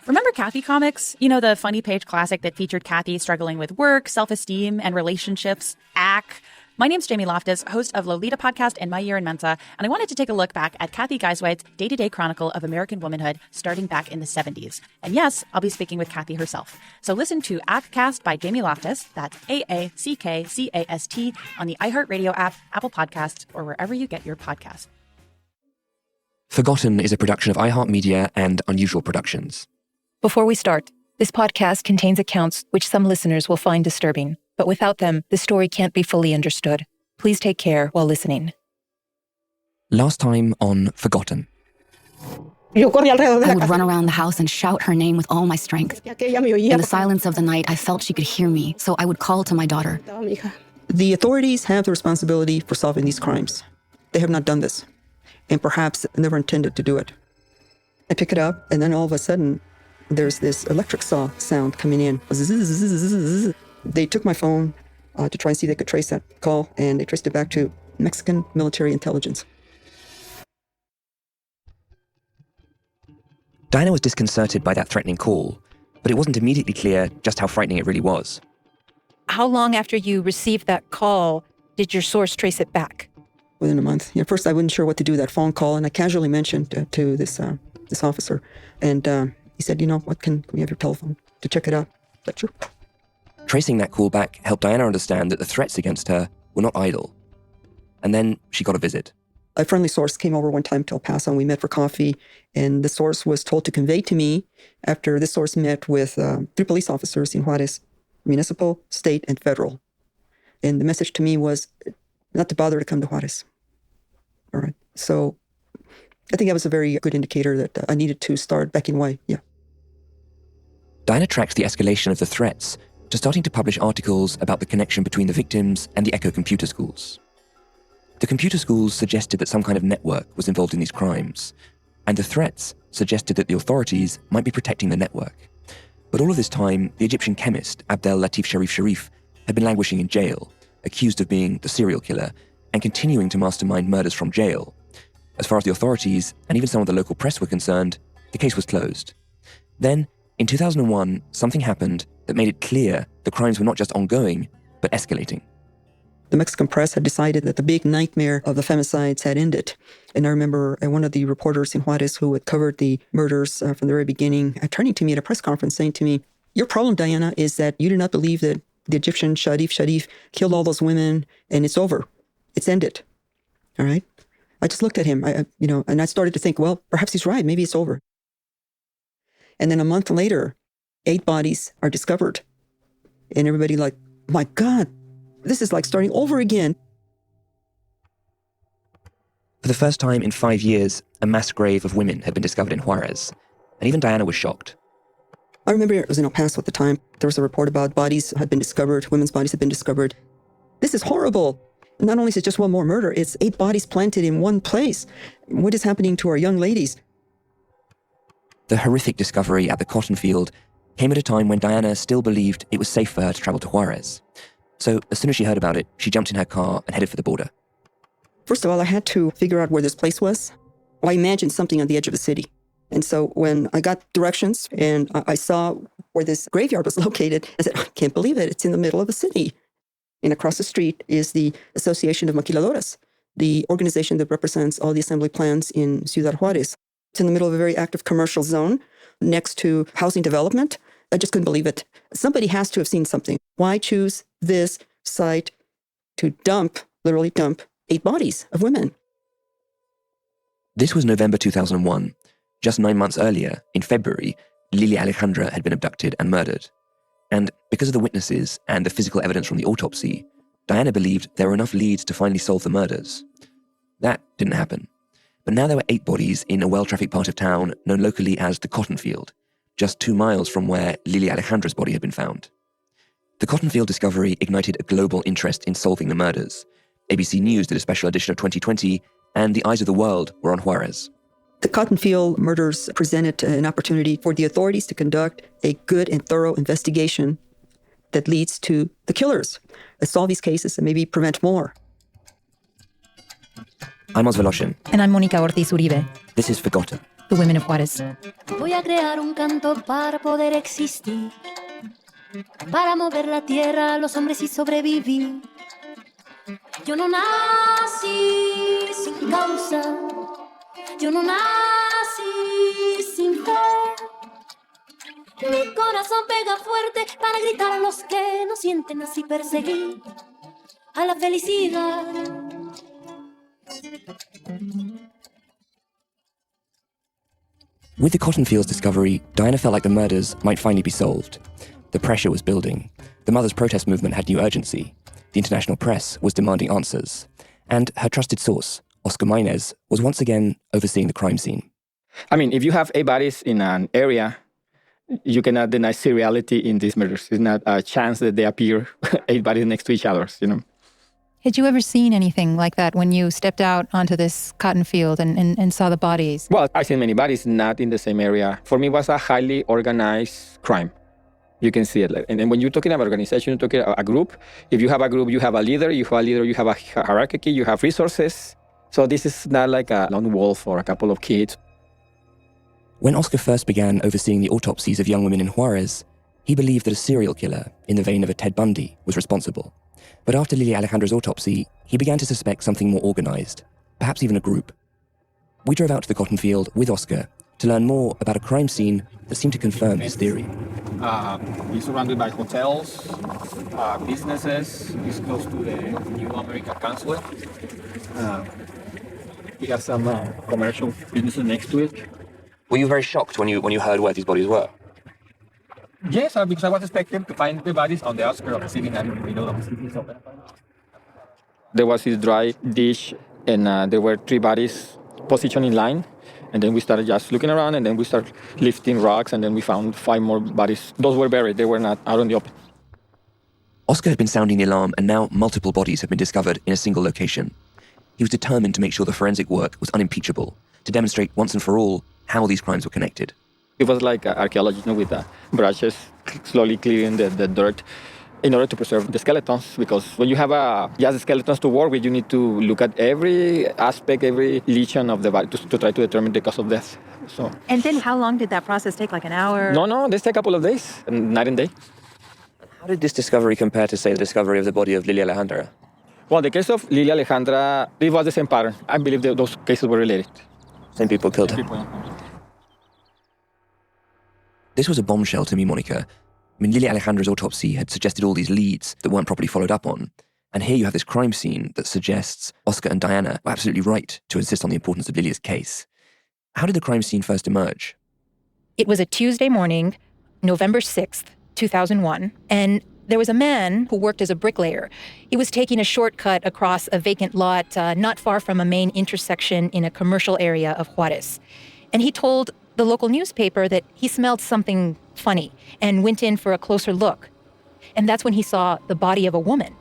Remember Kathy comics? You know, the funny page classic that featured Kathy struggling with work, self-esteem, and relationships? Ack. My name's Jamie Loftus, host of Lolita Podcast and My Year in Mensa, and I wanted to take a look back at Kathy Geiswit's day-to-day chronicle of American womanhood starting back in the 70s. And yes, I'll be speaking with Kathy herself. So listen to Ackcast by Jamie Loftus, that's AACKCAST, on the iHeartRadio app, Apple Podcasts, or wherever you get your podcasts. Forgotten is a production of iHeartMedia and Unusual Productions. Before we start, this podcast contains accounts which some listeners will find disturbing, but without them, the story can't be fully understood. Please take care while listening. Last time on Forgotten. I would run around the house and shout her name with all my strength. In the silence of the night, I felt she could hear me, so I would call to my daughter. The authorities have the responsibility for solving these crimes. They have not done this, and perhaps never intended to do it. I pick it up, and then all of a sudden, there's this electric saw sound coming in. They took my phone to try and see if they could trace that call, and they traced it back to Mexican military intelligence. Diana was disconcerted by that threatening call, but it wasn't immediately clear just how frightening it really was. How long after you received that call did your source trace it back? Within a month. First, I wasn't sure what to do with that phone call, and I casually mentioned to this officer, and he said, what, can we have your telephone to check it out? Is that true? Tracing that call back helped Diana understand that the threats against her were not idle. And then she got a visit. A friendly source came over one time to El Paso, and we met for coffee, and the source was told to convey to me, after this source met with 3 police officers in Juárez, municipal, state, and federal. And the message to me was not to bother to come to Juárez. All right. So I think that was a very good indicator that I needed to start backing away. Yeah. Diana tracked the escalation of the threats to starting to publish articles about the connection between the victims and the Echo computer schools. The computer schools suggested that some kind of network was involved in these crimes, and the threats suggested that the authorities might be protecting the network. But all of this time, the Egyptian chemist Abdel Latif Sharif had been languishing in jail, accused of being the serial killer and continuing to mastermind murders from jail. As far as the authorities and even some of the local press were concerned, the case was closed. Then, in 2001, something happened that made it clear the crimes were not just ongoing, but escalating. The Mexican press had decided that the big nightmare of the femicides had ended. And I remember one of the reporters in Juárez who had covered the murders from the very beginning, turning to me at a press conference saying to me, "Your problem, Diana, is that you do not believe that the Egyptian Sharif killed all those women and it's over. It's ended." All right? I just looked at him, and I started to think, well, perhaps he's right. Maybe it's over. And then a month later, 8 bodies are discovered. And everybody like, my God, this is like starting over again. For the first time in 5 years, a mass grave of women had been discovered in Juárez. And even Diana was shocked. I remember it was in El Paso at the time. There was a report about bodies had been discovered, women's bodies had been discovered. This is horrible. Not only is it just one more murder, it's 8 bodies planted in one place. What is happening to our young ladies? The horrific discovery at the cotton field came at a time when Diana still believed it was safe for her to travel to Juárez. So as soon as she heard about it, she jumped in her car and headed for the border. First of all, I had to figure out where this place was. I imagined something on the edge of the city. And so when I got directions and I saw where this graveyard was located, I said, I can't believe it. It's in the middle of the city. And across the street is the Association of Maquiladoras, the organization that represents all the assembly plants in Ciudad Juárez. It's in the middle of a very active commercial zone next to housing development. I just couldn't believe it. Somebody has to have seen something. Why choose this site to literally dump 8 bodies of women? This was November 2001. Just 9 months earlier, in February, Lily Alejandra had been abducted and murdered. And because of the witnesses and the physical evidence from the autopsy, Diana believed there were enough leads to finally solve the murders. That didn't happen. But now there were 8 bodies in a well-trafficked part of town known locally as the Cotton Field, just 2 miles from where Lily Alejandra's body had been found. The Cotton Field discovery ignited a global interest in solving the murders. ABC News did a special edition of 2020, and the eyes of the world were on Juárez. The Cotton Field murders presented an opportunity for the authorities to conduct a good and thorough investigation that leads to the killers, solve these cases and maybe prevent more. I'm Oz Voloshin. And I'm Mónica Ortiz Uribe. This is Forgotten, the women of Juárez. Voy a crear un canto para poder existir, para mover la tierra, los hombres y sobrevivir. Yo no nací sin causa, yo no nací sin fe. Mi corazón pega fuerte para gritar a los que no sienten, así perseguir a la felicidad. With the cotton fields discovery, Diana felt like the murders might finally be solved. The pressure was building. The mothers' protest movement had new urgency. The international press was demanding answers. And her trusted source, Oscar Maynez, was once again overseeing the crime scene. I mean, if you have 8 bodies in an area, you cannot deny seriality in these murders. It's not a chance that they appear 8 bodies next to each other, you know. Had you ever seen anything like that when you stepped out onto this cotton field and saw the bodies? Well, I've seen many bodies, not in the same area. For me, it was a highly organized crime. You can see it. And when you're talking about organization, you're talking about a group. If you have a group, you have a leader, you have a hierarchy, you have resources. So this is not like a lone wolf or a couple of kids. When Oscar first began overseeing the autopsies of young women in Juárez, he believed that a serial killer, in the vein of a Ted Bundy, was responsible. But after Lilia Alejandra's autopsy, he began to suspect something more organized, perhaps even a group. We drove out to the cotton field with Oscar to learn more about a crime scene that seemed to confirm his theory. It's surrounded by hotels, businesses. It's close to the New American Consulate. We have some commercial businesses next to it. Were you very shocked when you heard where these bodies were? Yes, because I was expecting to find the bodies on the outskirts of the city, not in the middle of the city. So there was this dry dish, and there were 3 bodies positioned in line. And then we started just looking around, and then we started lifting rocks, and then we found 5 more bodies. Those were buried. They were not out in the open. Oscar had been sounding the alarm, and now multiple bodies had been discovered in a single location. He was determined to make sure the forensic work was unimpeachable, to demonstrate once and for all how these crimes were connected. It was like archaeology, with brushes, slowly clearing the dirt in order to preserve the skeletons. Because when you have just skeletons to work with, you need to look at every aspect, every lesion of the body to try to determine the cause of death. So. And then how long did that process take, like an hour? No, this take a couple of days, night and day. How did this discovery compare to, say, the discovery of the body of Lilia Alejandra? Well, the case of Lilia Alejandra, it was the same pattern. I believe those cases were related. Same people killed her. This was a bombshell to me, Mónica. I mean, Lilia Alejandra's autopsy had suggested all these leads that weren't properly followed up on. And here you have this crime scene that suggests Oscar and Diana were absolutely right to insist on the importance of Lilia's case. How did the crime scene first emerge? It was a Tuesday morning, November 6th, 2001, and there was a man who worked as a bricklayer. He was taking a shortcut across a vacant lot not far from a main intersection in a commercial area of Juárez. And he told the local newspaper that he smelled something funny and went in for a closer look. And that's when he saw the body of a woman.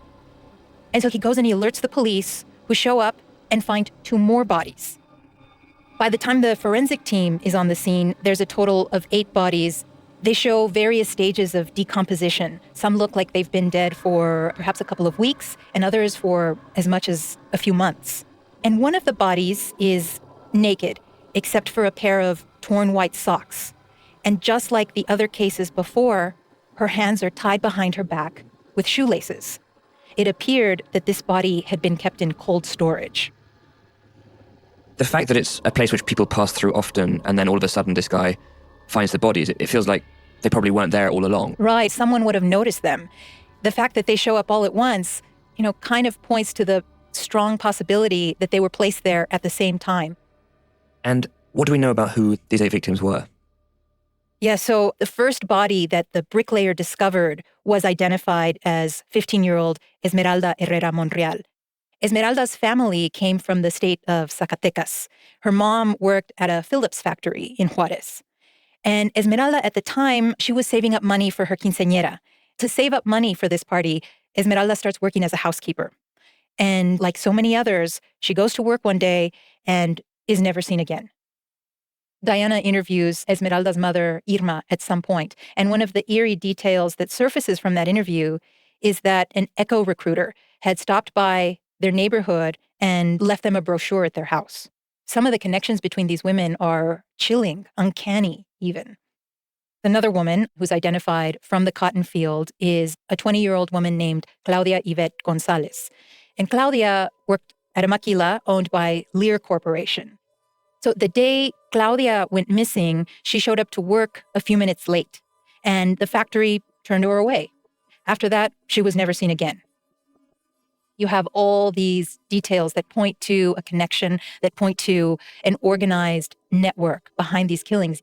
And so he goes and he alerts the police, who show up and find 2 more bodies. By the time the forensic team is on the scene, there's a total of 8 bodies. They show various stages of decomposition. Some look like they've been dead for perhaps a couple of weeks, and others for as much as a few months. And one of the bodies is naked, except for a pair of torn white socks. And just like the other cases before, her hands are tied behind her back with shoelaces. It appeared that this body had been kept in cold storage. The fact that it's a place which people pass through often, and then all of a sudden this guy finds the bodies, it feels like they probably weren't there all along. Right, someone would have noticed them. The fact that they show up all at once, kind of points to the strong possibility that they were placed there at the same time. And what do we know about who these 8 victims were? Yeah, so the first body that the bricklayer discovered was identified as 15-year-old Esmeralda Herrera Monreal. Esmeralda's family came from the state of Zacatecas. Her mom worked at a Phillips factory in Juárez. And Esmeralda, at the time, she was saving up money for her quinceañera. To save up money for this party, Esmeralda starts working as a housekeeper. And like so many others, she goes to work one day and is never seen again. Diana interviews Esmeralda's mother, Irma, at some point. And one of the eerie details that surfaces from that interview is that an echo recruiter had stopped by their neighborhood and left them a brochure at their house. some of the connections between these women are chilling, uncanny even. Another woman who's identified from the cotton field is a 20-year-old woman named Claudia Yvette Gonzalez. And Claudia worked at a maquila owned by Lear Corporation. So the day Claudia went missing, she showed up to work a few minutes late, and the factory turned her away. After that, she was never seen again. You have all these details that point to a connection, that point to an organized network behind these killings.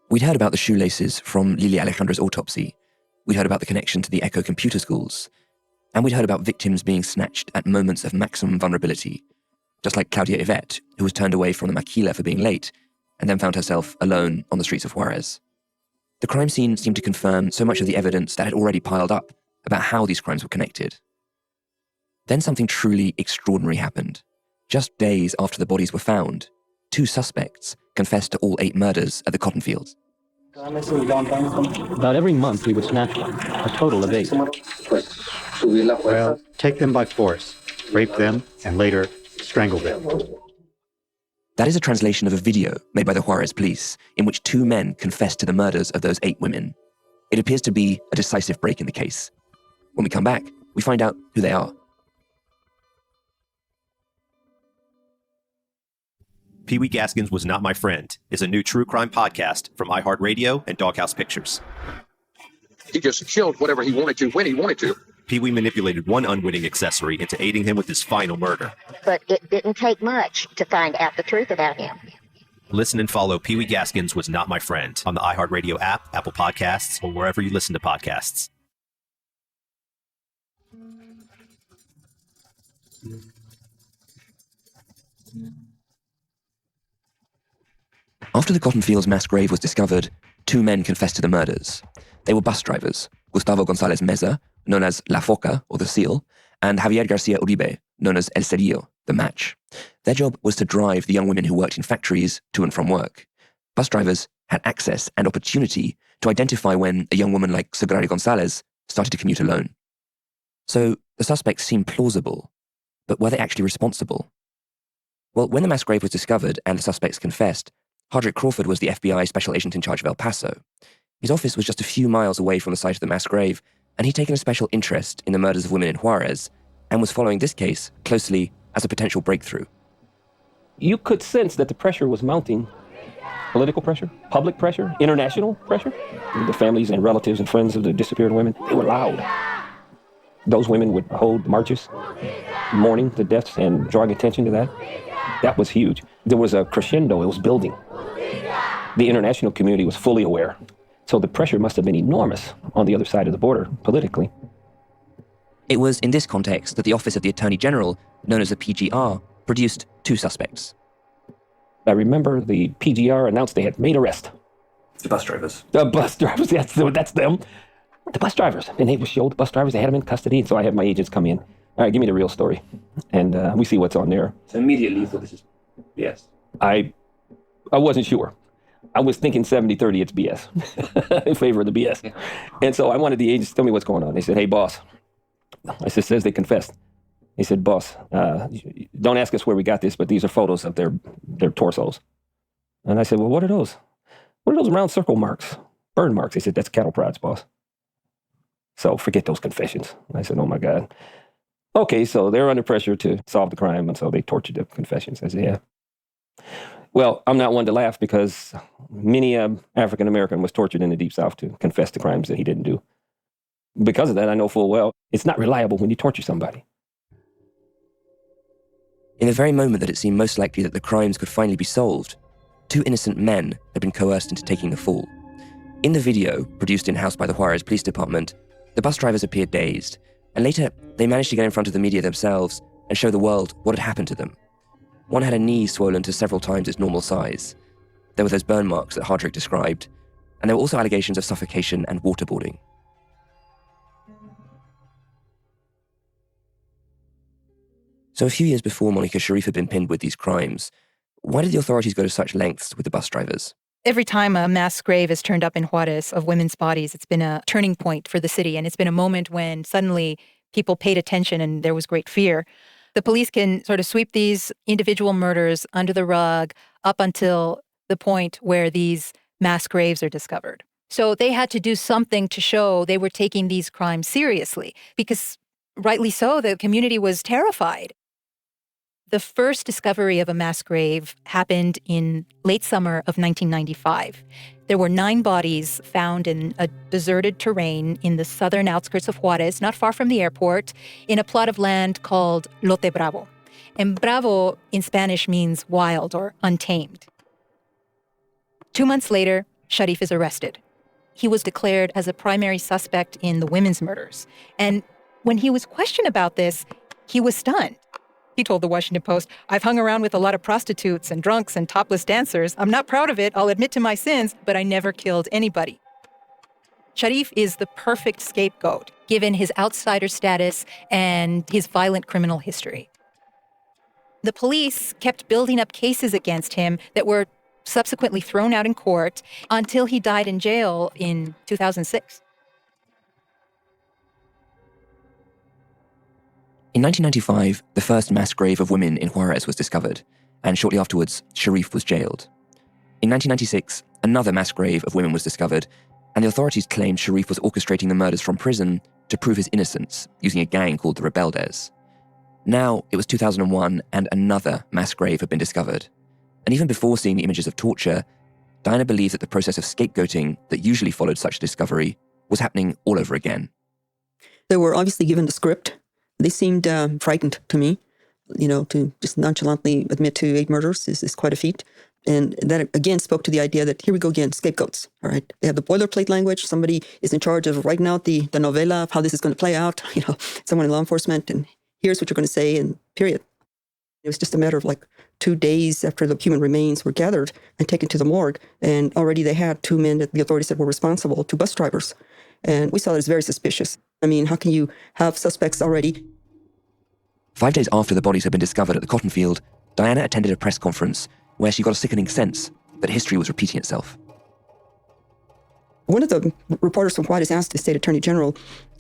We'd heard about the shoelaces from Lili Alejandra's autopsy. We'd heard about the connection to the Echo computer schools. And we'd heard about victims being snatched at moments of maximum vulnerability, just like Claudia Yvette, who was turned away from the maquila for being late and then found herself alone on the streets of Juárez. The crime scene seemed to confirm so much of the evidence that had already piled up about how these crimes were connected. Then something truly extraordinary happened. Just days after the bodies were found, 2 suspects confessed to all 8 murders at the cotton fields. About every month we would snatch one, a total of 8. Well, take them by force, rape them, and later strangle them. That is a translation of a video made by the Juárez police in which 2 men confessed to the murders of those 8 women. It appears to be a decisive break in the case. When we come back, we find out who they are. Pee Wee Gaskins Was Not My Friend is a new true crime podcast from iHeartRadio and Doghouse Pictures. He just killed whatever he wanted to when he wanted to. Pee Wee manipulated one unwitting accessory into aiding him with his final murder. But it didn't take much to find out the truth about him. Listen and follow Pee Wee Gaskins Was Not My Friend on the iHeartRadio app, Apple Podcasts, or wherever you listen to podcasts. After the cotton fields mass grave was discovered, 2 men confessed to the murders. They were bus drivers, Gustavo González Meza, known as La Foca, or the Seal, and Javier Garcia Uribe, known as El Cerillo, the Match. Their job was to drive the young women who worked in factories to and from work. Bus drivers had access and opportunity to identify when a young woman like Sagrario González started to commute alone. So the suspects seemed plausible, but were they actually responsible? Well, when the mass grave was discovered and the suspects confessed, Hardrick Crawford was the FBI special agent in charge of El Paso. His office was just a few miles away from the site of the mass grave, and he'd taken a special interest in the murders of women in Juárez and was following this case closely as a potential breakthrough. You could sense that the pressure was mounting. Political pressure, public pressure, international pressure. The families and relatives and friends of the disappeared women, they were loud. Those women would hold marches, mourning the deaths and drawing attention to that. That was huge. There was a crescendo, it was building. The international community was fully aware. So the pressure must have been enormous on the other side of the border, politically. It was in this context that the Office of the Attorney General, known as the PGR, produced 2 suspects. I remember the PGR announced they had made arrest. The bus drivers. The bus drivers, that's them. The bus drivers. And they showed the bus drivers, they had them in custody. So I had my agents come in. All right, give me the real story. And we see what's on there. So immediately you thought this is BS? I wasn't sure. I was thinking 70-30, it's BS. In favor of the BS. Yeah. And so I wanted the agents to tell me what's going on. They said, hey, boss. I said, says they confessed. He said, boss, don't ask us where we got this, but these are photos of their torsos. And I said, well, what are those? What are those round circle marks? Burn marks. He said, that's cattle prods, boss. So forget those confessions. I said, oh, my God. Okay, so they're under pressure to solve the crime, and so they tortured the confessions. I said, yeah. Well, I'm not one to laugh because many African-American was tortured in the Deep South to confess to crimes that he didn't do. Because of that, I know full well it's not reliable when you torture somebody. In the very moment that it seemed most likely that the crimes could finally be solved, 2 innocent men had been coerced into taking the fall. In the video, produced in-house by the Juárez Police Department, the bus drivers appeared dazed, and later they managed to get in front of the media themselves and show the world what had happened to them. One had a knee swollen to several times its normal size. There were those burn marks that Hardrick described, and there were also allegations of suffocation and waterboarding. So a few years before Mónica Sharif had been pinned with these crimes, why did the authorities go to such lengths with the bus drivers? Every time a mass grave has turned up in Juárez of women's bodies, it's been a turning point for the city. And it's been a moment when suddenly people paid attention and there was great fear. The police can sort of sweep these individual murders under the rug up until the point where these mass graves are discovered. So they had to do something to show they were taking these crimes seriously, because rightly so, the community was terrified. The first discovery of a mass grave happened in late summer of 1995. There were 9 bodies found in a deserted terrain in the southern outskirts of Juárez, not far from the airport, in a plot of land called Lote Bravo. And Bravo in Spanish means wild or untamed. 2 months later, Sharif is arrested. He was declared as a primary suspect in the women's murders. And when he was questioned about this, he was stunned. He told the Washington Post, "I've hung around with a lot of prostitutes and drunks and topless dancers. I'm not proud of it. I'll admit to my sins, but I never killed anybody." Sharif is the perfect scapegoat, given his outsider status and his violent criminal history. The police kept building up cases against him that were subsequently thrown out in court until he died in jail in 2006. In 1995, the first mass grave of women in Juárez was discovered, and shortly afterwards, Sharif was jailed. In 1996, another mass grave of women was discovered, and the authorities claimed Sharif was orchestrating the murders from prison to prove his innocence, using a gang called the Rebeldes. Now, it was 2001, and another mass grave had been discovered. And even before seeing the images of torture, Diana believed that the process of scapegoating that usually followed such a discovery was happening all over again. They were obviously given the script. They seemed frightened to me. To just nonchalantly admit to 8 murders is quite a feat. And that, again, spoke to the idea that here we go again, scapegoats, all right? They have the boilerplate language. Somebody is in charge of writing out the novella of how this is going to play out, someone in law enforcement, and here's what you're going to say, and period. It was just a matter of 2 days after the human remains were gathered and taken to the morgue, and already they had 2 men that the authorities said were responsible, 2 bus drivers. And we saw that as very suspicious. I mean, how can you have suspects already? 5 days after the bodies had been discovered at the cotton field, Diana attended a press conference where she got a sickening sense that history was repeating itself. One of the reporters from Juárez asked the state attorney general,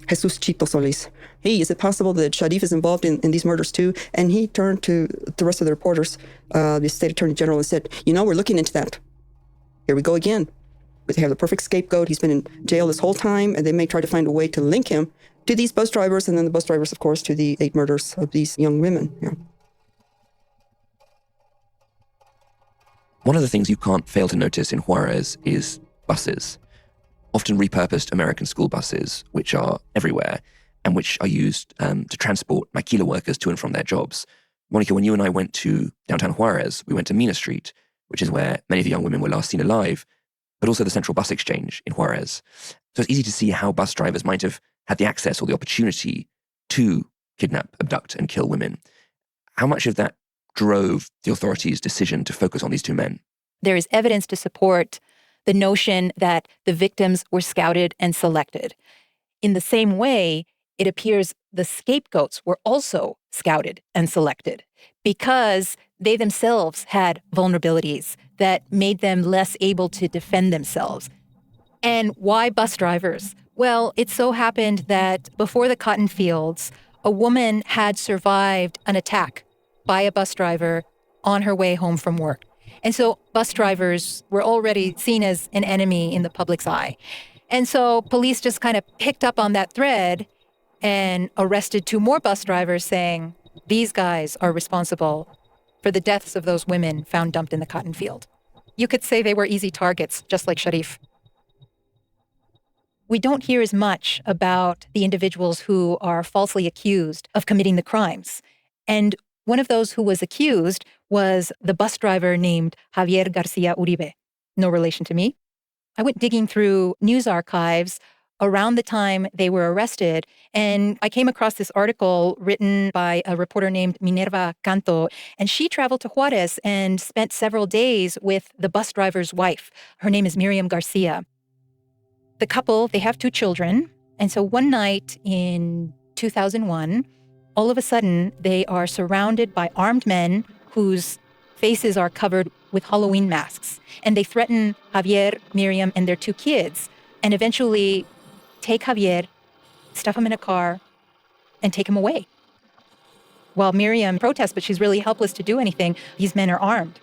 Jesus Chito Solis, "Hey, is it possible that Sharif is involved in these murders too?" And he turned to the rest of the reporters, the state attorney general, and said, "We're looking into that. Here we go again. They have the perfect scapegoat. He's been in jail this whole time, and they may try to find a way to link him to these bus drivers, and then the bus drivers, of course, to the 8 murders of these young women." One of the things you can't fail to notice in Juárez is buses. Often repurposed American school buses, which are everywhere and which are used to transport maquila workers to and from their jobs. Monica, when you and I went to downtown Juárez, we went to Mina Street, which is where many of the young women were last seen alive, but also the central bus exchange in Juárez. So it's easy to see how bus drivers might have had the access or the opportunity to kidnap, abduct, and kill women. How much of that drove the authorities' decision to focus on these 2 men? There is evidence to support the notion that the victims were scouted and selected. In the same way, it appears the scapegoats were also scouted and selected because they themselves had vulnerabilities that made them less able to defend themselves. And why bus drivers? Well, it so happened that before the cotton fields, a woman had survived an attack by a bus driver on her way home from work. And so bus drivers were already seen as an enemy in the public's eye. And so police just kind of picked up on that thread and arrested 2 more bus drivers, saying, these guys are responsible for the deaths of those women found dumped in the cotton field. You could say they were easy targets, just like Sharif. We don't hear as much about the individuals who are falsely accused of committing the crimes. And one of those who was accused was the bus driver named Javier Garcia Uribe. No relation to me. I went digging through news archives around the time they were arrested, and I came across this article written by a reporter named Minerva Canto, and she traveled to Juárez and spent several days with the bus driver's wife. Her name is Miriam Garcia. The couple, they have 2 children, and so one night in 2001, all of a sudden, they are surrounded by armed men whose faces are covered with Halloween masks, and they threaten Javier, Miriam, and their 2 kids, and eventually take Javier, stuff him in a car, and take him away. While Miriam protests, but she's really helpless to do anything, these men are armed.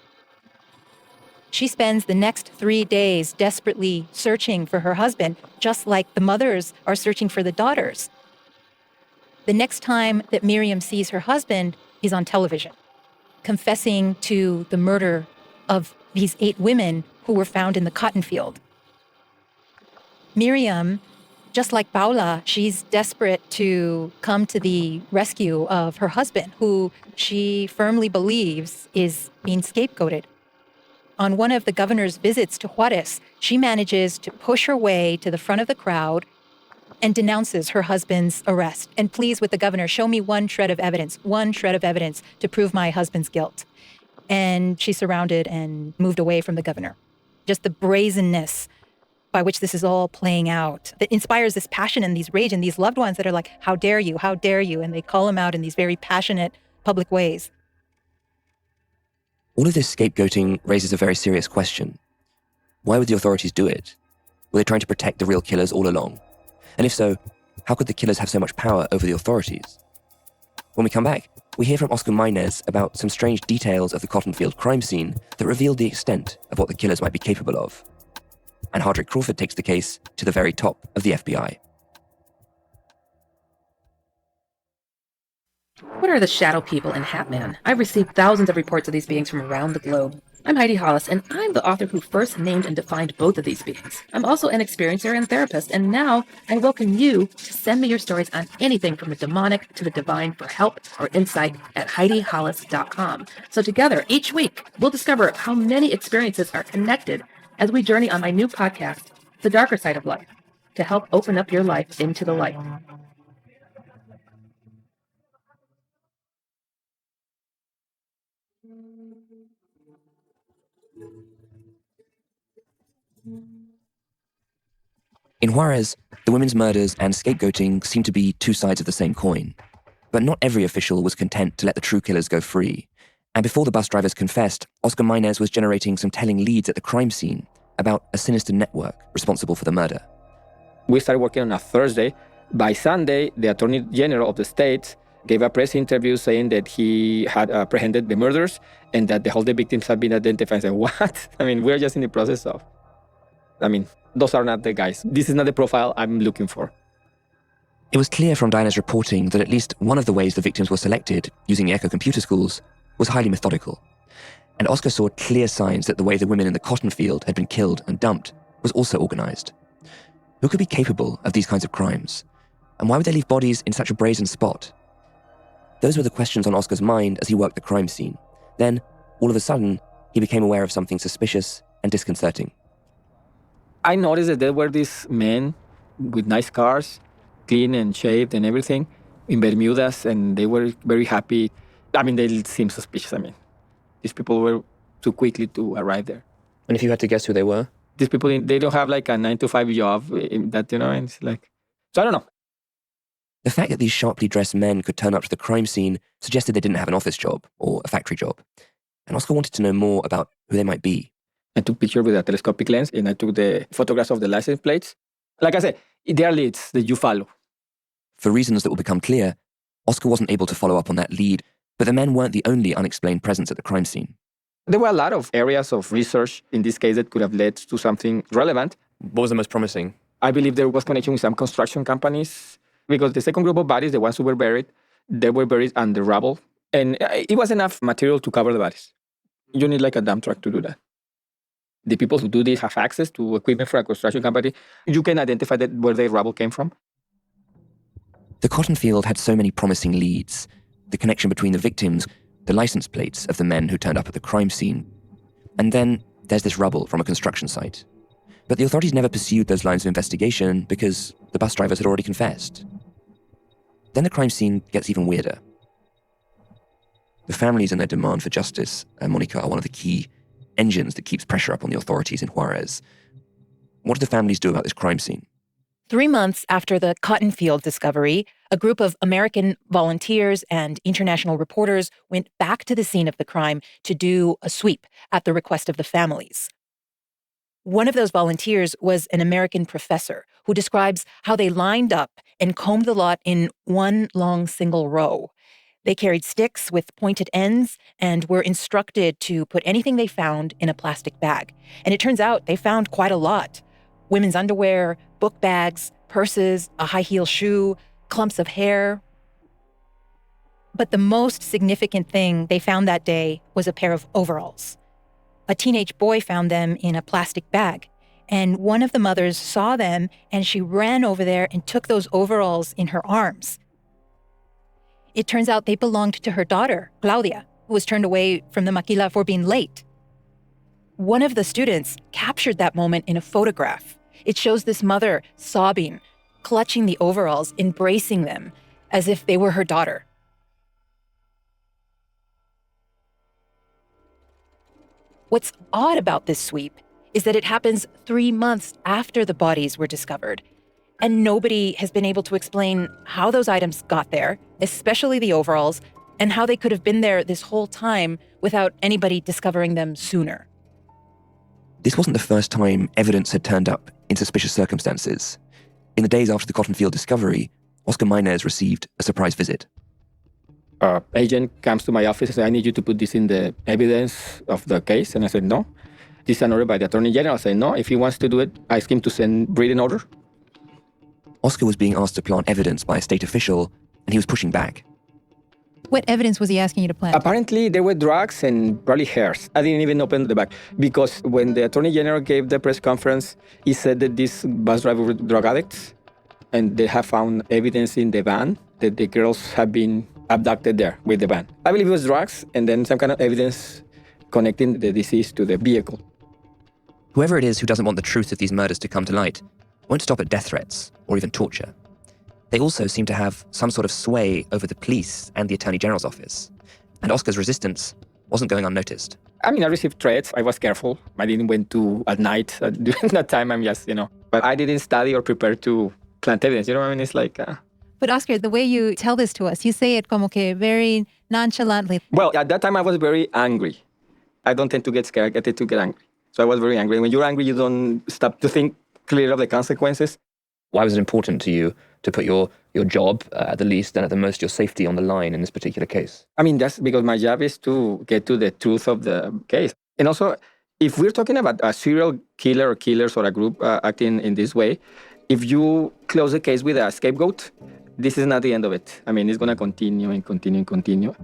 She spends the next 3 days desperately searching for her husband, just like the mothers are searching for the daughters. The next time that Miriam sees her husband is on television, confessing to the murder of these 8 women who were found in the cotton field. Miriam, just like Paula, she's desperate to come to the rescue of her husband, who she firmly believes is being scapegoated. On one of the governor's visits to Juárez, she manages to push her way to the front of the crowd and denounces her husband's arrest and pleads with the governor, show me one shred of evidence to prove my husband's guilt. And she's surrounded and moved away from the governor. Just the brazenness by which this is all playing out that inspires this passion and these rage and these loved ones that are like, how dare you, and they call him out in these very passionate public ways. All of this scapegoating raises a very serious question. Why would the authorities do it? Were they trying to protect the real killers all along? And if so, how could the killers have so much power over the authorities? When we come back, we hear from Oscar Maynez about some strange details of the cotton field crime scene that reveal the extent of what the killers might be capable of. And Hardrick Crawford takes the case to the very top of the FBI. What are the shadow people in Hatman? I've received thousands of reports of these beings from around the globe. I'm Heidi Hollis, and I'm the author who first named and defined both of these beings. I'm also an experiencer and therapist, and now I welcome you to send me your stories on anything from the demonic to the divine for help or insight at HeidiHollis.com. So together, each week, we'll discover how many experiences are connected as we journey on my new podcast, The Darker Side of Life, to help open up your life into the light. In Juárez, the women's murders and scapegoating seem to be two sides of the same coin. But not every official was content to let the true killers go free. And before the bus drivers confessed, Oscar Maynez was generating some telling leads at the crime scene about a sinister network responsible for the murder. We started working on a Thursday. By Sunday, the Attorney General of the state gave a press interview saying that he had apprehended the murders and that all the victims had been identified. I said, what? We're just in the process of... those are not the guys. This is not the profile I'm looking for. It was clear from Diana's reporting that at least one of the ways the victims were selected, using the Echo computer schools, was highly methodical. And Oscar saw clear signs that the way the women in the cotton field had been killed and dumped was also organized. Who could be capable of these kinds of crimes? And why would they leave bodies in such a brazen spot? Those were the questions on Oscar's mind as he worked the crime scene. Then, all of a sudden, he became aware of something suspicious and disconcerting. I noticed that there were these men with nice cars, clean and shaved and everything, in Bermudas, and they were very happy. They seemed suspicious. These people were too quickly to arrive there. And if you had to guess who they were? These people, they don't have like a 9-to-5 job and it's like... So I don't know. The fact that these sharply dressed men could turn up to the crime scene suggested they didn't have an office job or a factory job. And Oscar wanted to know more about who they might be. I took pictures with a telescopic lens and I took the photographs of the license plates. Like I said, they are leads that you follow. For reasons that will become clear, Oscar wasn't able to follow up on that lead, but the men weren't the only unexplained presence at the crime scene. There were a lot of areas of research in this case that could have led to something relevant. What was the most promising? I believe there was connection with some construction companies because the second group of bodies, the ones who were buried, they were buried under rubble. And it was enough material to cover the bodies. You need like a dump truck to do that. The people who do this have access to equipment for a construction company. You can identify that where the rubble came from. The cotton field had so many promising leads. The connection between the victims, the license plates of the men who turned up at the crime scene. And then there's this rubble from a construction site. But the authorities never pursued those lines of investigation because the bus drivers had already confessed. Then the crime scene gets even weirder. The families and their demand for justice, Mónica, are one of the key engines that keeps pressure up on the authorities in Juárez. What did the families do about this crime scene? 3 months after the cotton field discovery, a group of American volunteers and international reporters went back to the scene of the crime to do a sweep at the request of the families. One of those volunteers was an American professor who describes how they lined up and combed the lot in one long single row. They carried sticks with pointed ends and were instructed to put anything they found in a plastic bag. And it turns out they found quite a lot. Women's underwear, book bags, purses, a high-heel shoe, clumps of hair. But the most significant thing they found that day was a pair of overalls. A teenage boy found them in a plastic bag. And one of the mothers saw them, and she ran over there and took those overalls in her arms. It turns out they belonged to her daughter, Claudia, who was turned away from the maquila for being late. One of the students captured that moment in a photograph. It shows this mother sobbing, clutching the overalls, embracing them, as if they were her daughter. What's odd about this sweep is that it happens 3 months after the bodies were discovered. And nobody has been able to explain how those items got there, especially the overalls, and how they could have been there this whole time without anybody discovering them sooner. This wasn't the first time evidence had turned up in suspicious circumstances. In the days after the cotton field discovery, Oscar Maynez received a surprise visit. Agent comes to my office and says, I need you to put this in the evidence of the case. And I said, no. This is an order by the Attorney General. I said, no. If he wants to do it, I ask him to send written order. Oscar was being asked to plant evidence by a state official, and he was pushing back. What evidence was he asking you to plant? Apparently, there were drugs and probably hairs. I didn't even open the bag because when the Attorney General gave the press conference, he said that these bus drivers were drug addicts, and they have found evidence in the van that the girls have been abducted there with the van. I believe it was drugs and then some kind of evidence connecting the disease to the vehicle. Whoever it is who doesn't want the truth of these murders to come to light won't stop at death threats or even torture. They also seem to have some sort of sway over the police and the Attorney General's office. And Oscar's resistance wasn't going unnoticed. I mean, I received threats. I was careful. I didn't went to at night. During that time, I'm just, But I didn't study or prepare to plant evidence. You know what I mean? It's like... But Oscar, the way you tell this to us, you say it como que very nonchalantly. Well, at that time, I was very angry. I don't tend to get scared. I tend to get angry. So I was very angry. When you're angry, you don't stop to think clearly of the consequences. Why was it important to you to put your job, at the least, and at the most your safety on the line in this particular case? I mean, that's because my job is to get to the truth of the case. And also, if we're talking about a serial killer or killers or a group acting in this way, if you close the case with a scapegoat, this is not the end of it. I mean, it's going to continue and continue and continue.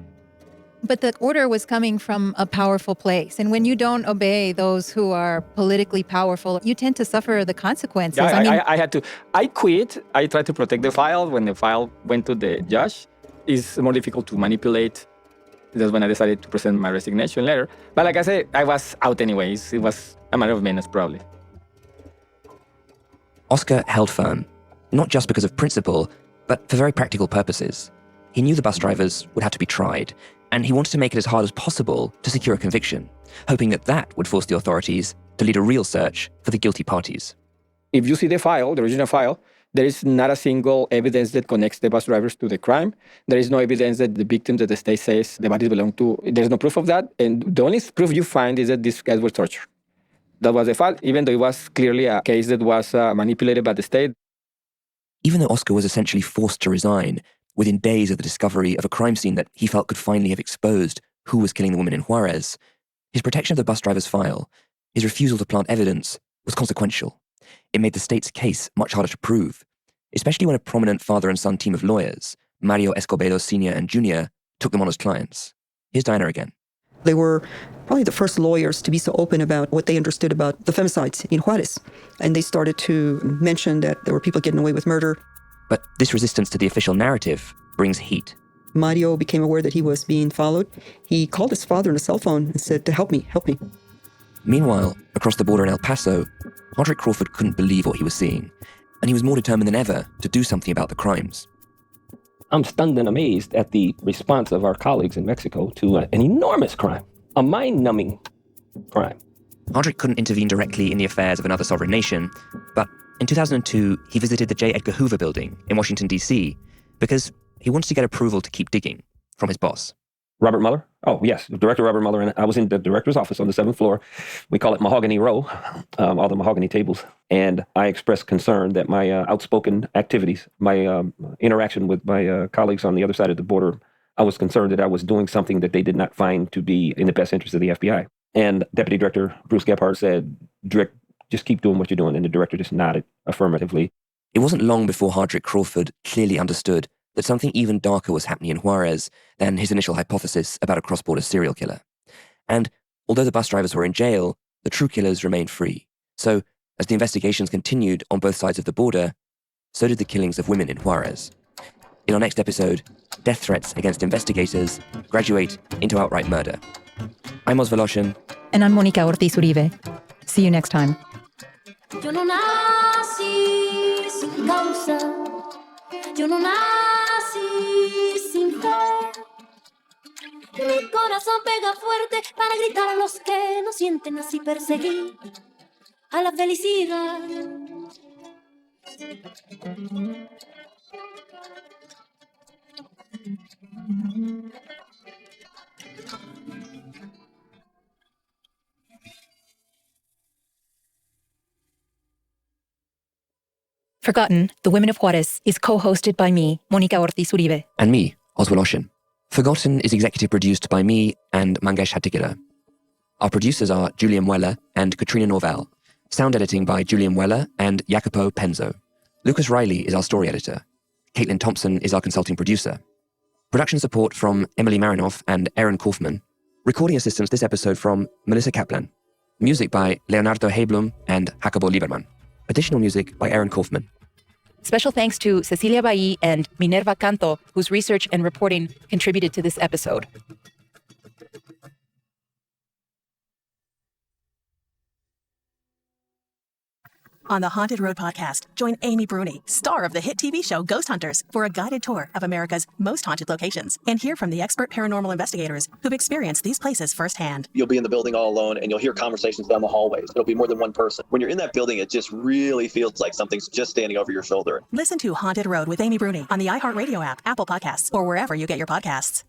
But the order was coming from a powerful place. And when you don't obey those who are politically powerful, you tend to suffer the consequences. Yeah, I had to. I quit. I tried to protect the file. When the file went to the judge, it's more difficult to manipulate. That's when I decided to present my resignation letter. But like I said, I was out anyways. It was a matter of minutes, probably. Oscar held firm, not just because of principle, but for very practical purposes. He knew the bus drivers would have to be tried, and he wanted to make it as hard as possible to secure a conviction, hoping that that would force the authorities to lead a real search for the guilty parties. If you see the file, the original file, there is not a single evidence that connects the bus drivers to the crime. There is no evidence that the victims that the state says the bodies belong to. There's no proof of that. And the only proof you find is that these guys were tortured. That was the fact, even though it was clearly a case that was manipulated by the state. Even though Oscar was essentially forced to resign within days of the discovery of a crime scene that he felt could finally have exposed who was killing the woman in Juarez, his protection of the bus driver's file, his refusal to plant evidence, was consequential. It made the state's case much harder to prove, especially when a prominent father and son team of lawyers, Mario Escobedo Sr. and Jr., took them on as clients. Here's Diana again. They were probably the first lawyers to be so open about what they understood about the femicides in Juarez. And they started to mention that there were people getting away with murder. But this resistance to the official narrative brings heat. Mario became aware that he was being followed. He called his father on a cell phone and said, help me. Meanwhile, across the border in El Paso, Roderick Crawford couldn't believe what he was seeing, and he was more determined than ever to do something about the crimes. I'm stunned and amazed at the response of our colleagues in Mexico to an enormous crime, a mind-numbing crime. Roderick couldn't intervene directly in the affairs of another sovereign nation, but in 2002, he visited the J. Edgar Hoover building in Washington, D.C., because he wanted to get approval to keep digging from his boss. Robert Mueller? Oh, yes, Director Robert Mueller. And I was in the director's office on the 7th floor. We call it Mahogany Row, all the mahogany tables. And I expressed concern that my outspoken activities, my interaction with my colleagues on the other side of the border I was concerned that I was doing something that they did not find to be in the best interest of the FBI. And Deputy Director Bruce Gebhardt said, just keep doing what you're doing. And the director just nodded affirmatively. It wasn't long before Hardrick Crawford clearly understood that something even darker was happening in Juarez than his initial hypothesis about a cross-border serial killer. And although the bus drivers were in jail, the true killers remained free. So, as the investigations continued on both sides of the border, so did the killings of women in Juarez. In our next episode, death threats against investigators graduate into outright murder. I'm Os Voloshin. And I'm Mónica Ortiz Uribe. See you next time. Yo no nací sin causa, yo no nací sin fe. Mi corazón pega fuerte para gritar a los que no sienten, así perseguir a la felicidad. Forgotten, The Women of Juarez is co-hosted by me, Mónica Ortiz Uribe. And me, Os Voloshin. Forgotten is executive produced by me and Mangesh Hatikila. Our producers are Julian Weller and Katrina Norvell. Sound editing by Julian Weller and Jacopo Penzo. Lucas Riley is our story editor. Caitlin Thompson is our consulting producer. Production support from Emily Marinoff and Aaron Kaufman. Recording assistance this episode from Melissa Kaplan. Music by Leonardo Heiblum and Jacobo Lieberman. Additional music by Aaron Kaufman. Special thanks to Cecilia Bailly and Minerva Canto, whose research and reporting contributed to this episode. On the Haunted Road podcast, join Amy Bruni, star of the hit TV show Ghost Hunters, for a guided tour of America's most haunted locations and hear from the expert paranormal investigators who've experienced these places firsthand. You'll be in the building all alone and you'll hear conversations down the hallways. It'll be more than one person. When you're in that building, it just really feels like something's just standing over your shoulder. Listen to Haunted Road with Amy Bruni on the iHeartRadio app, Apple Podcasts, or wherever you get your podcasts.